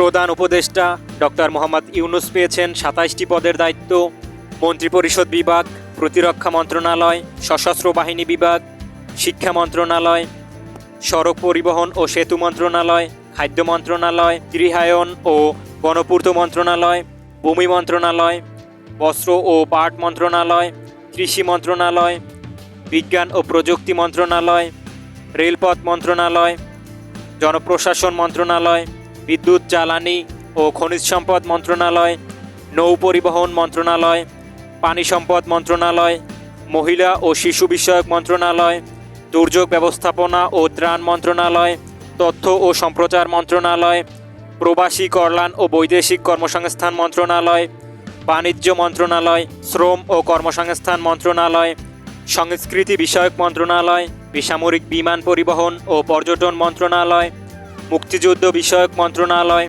প্রধান উপদেষ্টা ডক্টর মোহাম্মদ ইউনূস পেয়েছেন ২৭টি পদের দায়িত্ব। মন্ত্রিপরিষদ বিভাগ, প্রতিরক্ষা মন্ত্রণালয়, সশস্ত্র বাহিনী বিভাগ, শিক্ষা মন্ত্রণালয়, সড়ক পরিবহন ও সেতু মন্ত্রণালয়, খাদ্য মন্ত্রণালয়, গৃহায়ন ও গণপূর্ত মন্ত্রণালয়, ভূমি মন্ত্রণালয়, বস্ত্র ও পাট মন্ত্রণালয়, কৃষি মন্ত্রণালয়, বিজ্ঞান ও প্রযুক্তি মন্ত্রণালয়, রেলপথ মন্ত্রণালয়, জনপ্রশাসন মন্ত্রণালয়, বিদ্যুৎ জ্বালানি ও খনিজ সম্পদ মন্ত্রণালয়, নৌ পরিবহন মন্ত্রণালয়, পানি সম্পদ মন্ত্রণালয়, মহিলা ও শিশু বিষয়ক মন্ত্রণালয়, দুর্যোগ ব্যবস্থাপনা ও ত্রাণ মন্ত্রণালয়, তথ্য ও সম্প্রচার মন্ত্রণালয়, প্রবাসী কল্যাণ ও বৈদেশিক কর্মসংস্থান মন্ত্রণালয়, বাণিজ্য মন্ত্রণালয়, শ্রম ও কর্মসংস্থান মন্ত্রণালয়, সংস্কৃতি বিষয়ক মন্ত্রণালয়, বেসামরিক বিমান পরিবহন ও পর্যটন মন্ত্রণালয়, মুক্তিযুদ্ধ বিষয়ক মন্ত্রণালয়,